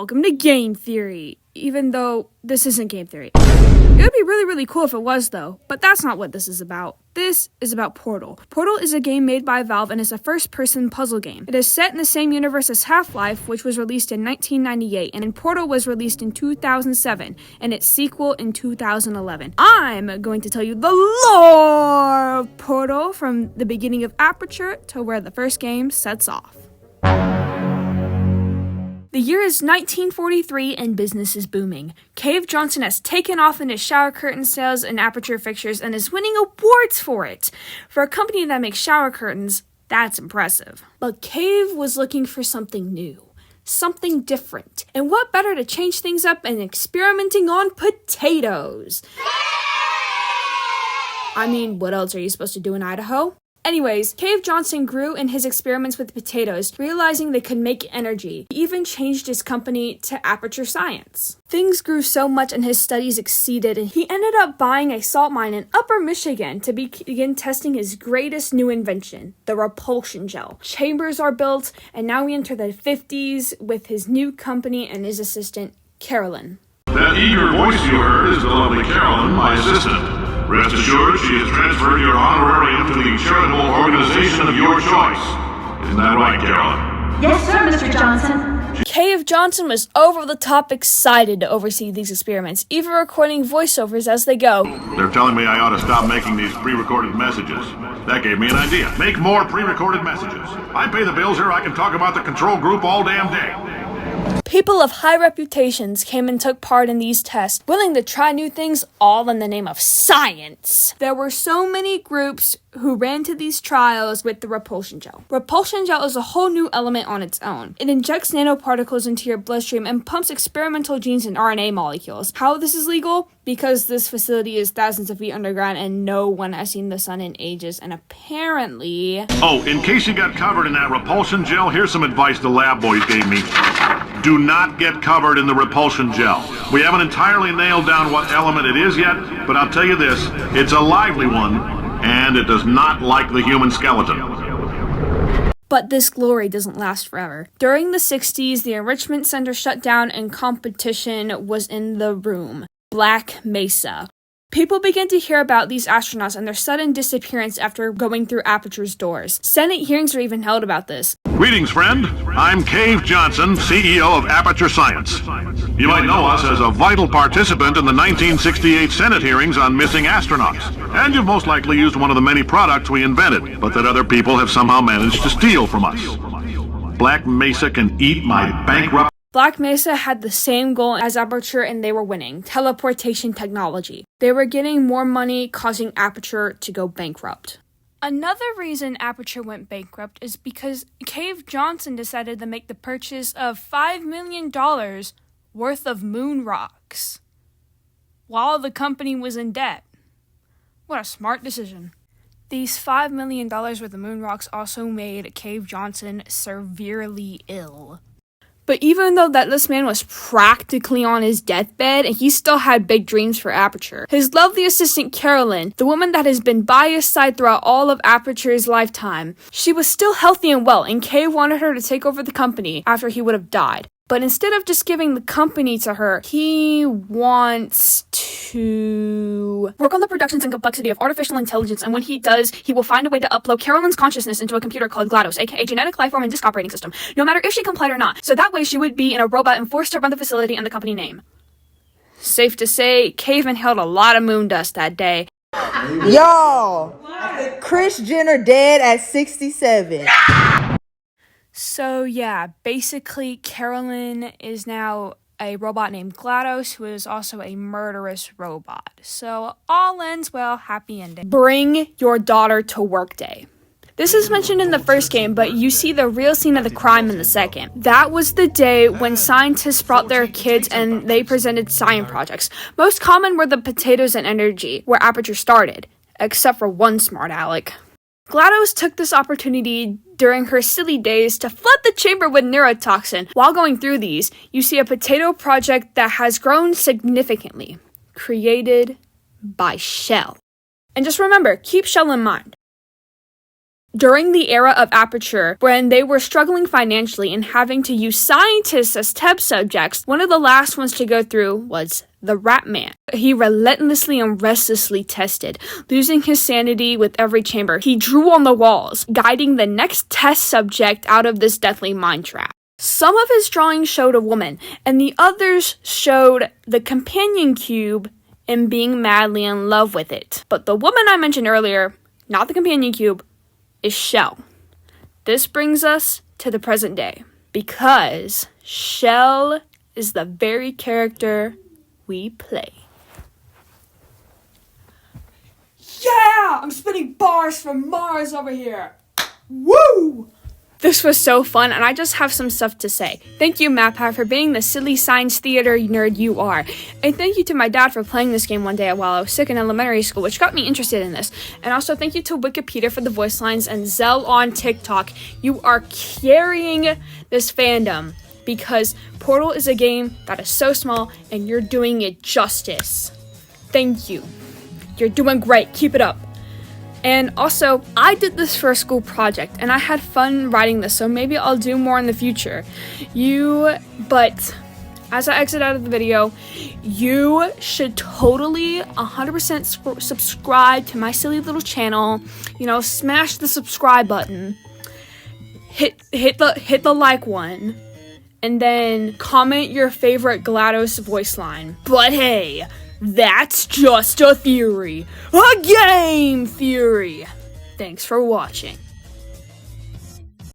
welcome to Game Theory, even though this isn't game theory. It would be really cool if it was though, but that's not what this is about. This is about Portal. Portal is a game made by Valve and is a first-person puzzle game. It is set in the same universe as Half-Life, which was released in 1998, and Portal was released in 2007, and its sequel in 2011. I'm going to tell you the lore of Portal from the beginning of Aperture to where the first game sets off. The year is 1943 and business is booming. Cave Johnson has taken off in his shower curtain sales and Aperture fixtures and is winning awards for it. For a company that makes shower curtains, that's impressive. But Cave was looking for something new, something different. And what better to change things up than experimenting on potatoes? I mean, what else are you supposed to do in Idaho? Anyways, Cave Johnson grew in his experiments with potatoes, realizing they could make energy. He even changed his company to Aperture Science. Things grew so much and his studies exceeded, and he ended up buying a salt mine in Upper Michigan to begin testing his greatest new invention, the repulsion gel. Chambers are built, and now we enter the 50s with his new company and his assistant, Carolyn. That eager voice you heard is the lovely Carolyn, my assistant. Rest assured, she has transferred your honorarium to the charitable organization of your choice. Isn't that right, Carolyn? Yes, sir, Mr. Johnson. Cave Johnson was over-the-top excited to oversee these experiments, even recording voiceovers as they go. They're telling me I ought to stop making these pre-recorded messages. That gave me an idea. Make more pre-recorded messages. I pay the bills here, I can talk about the control group all damn day. People of high reputations came and took part in these tests, willing to try new things, all in the name of science. There were so many groups who ran to these trials with the repulsion gel. Repulsion gel is a whole new element on its own. It injects nanoparticles into your bloodstream and pumps experimental genes and RNA molecules. How this is legal? Because this facility is thousands of feet underground and no one has seen the sun in ages, and apparently... Oh, in case you got covered in that repulsion gel, here's some advice the lab boys gave me. Do not get covered in the repulsion gel. We haven't entirely nailed down what element it is yet, but I'll tell you this, it's a lively one, and it does not like the human skeleton. But this glory doesn't last forever. During the 60s, the enrichment center shut down and competition was in the room. Black Mesa. People began to hear about these astronauts and their sudden disappearance after going through Aperture's doors. Senate hearings were even held about this. Greetings, friend. I'm Cave Johnson, CEO of Aperture Science. You might know us as a vital participant in the 1968 Senate hearings on missing astronauts. And you've most likely used one of the many products we invented, but that other people have somehow managed to steal from us. Black Mesa can eat my bankrupt... Black Mesa had the same goal as Aperture and they were winning, teleportation technology. They were getting more money, causing Aperture to go bankrupt. Another reason Aperture went bankrupt is because Cave Johnson decided to make the purchase of $5 million worth of moon rocks while the company was in debt. What a smart decision. These $5 million worth of moon rocks also made Cave Johnson severely ill. But even though this man was practically on his deathbed, he still had big dreams for Aperture. His lovely assistant Carolyn, the woman that has been by his side throughout all of Aperture's lifetime, she was still healthy and well, and Cave wanted her to take over the company after he would have died. But instead of just giving the company to her, he wants to work on the productions and complexity of artificial intelligence, and when he does, he will find a way to upload Carolyn's consciousness into a computer called GLaDOS, aka Genetic Lifeform and Disk Operating System, no matter if she complied or not, so that way she would be in a robot and forced to run the facility and the company name. Safe to say, Cave inhaled a lot of moon dust that day. Y'all, Kris Jenner dead at 67. So yeah, basically Carolyn is now a robot named GLaDOS, who is also a murderous robot. So all ends well, happy ending. Bring your daughter to work day. This is mentioned in the first game, but you see the real scene of the crime in the second. That was the day when scientists brought their kids and they presented science projects. Most common were the potatoes and energy, where Aperture started, except for one smart aleck. GLaDOS took this opportunity during her silly days to flood the chamber with neurotoxin. While going through these, you see a potato project that has grown significantly, created by Shell. And just remember, keep Shell in mind. During the era of Aperture, when they were struggling financially and having to use scientists as test subjects, one of the last ones to go through was the Rat Man. He relentlessly and restlessly tested, losing his sanity with every chamber. He drew on the walls, guiding the next test subject out of this deathly mind trap. Some of his drawings showed a woman, and the others showed the companion cube and being madly in love with it. But the woman I mentioned earlier, not the companion cube, is Shell. This brings us to the present day, because Shell is the very character we play. Yeah! I'm spitting bars from Mars over here! Woo! This was so fun, and I just have some stuff to say. Thank you, matpat, for being the silly science theater nerd you are. And thank you to my dad for playing this game one day while I was sick in elementary school, which got me interested in this. And also thank you to Wikipedia for the voice lines and Zell on TikTok. You are carrying this fandom, because Portal is a game that is so small, and you're doing it justice. Thank you. You're doing great. Keep it up. And also, I did this for a school project, and I had fun writing this, so maybe I'll do more in the future. But as I exit out of the video, you should totally 100% subscribe to my silly little channel. You know, smash the subscribe button. Hit the like one. And then comment your favorite GLaDOS voice line. But hey, that's just a theory. A game theory. Thanks for watching.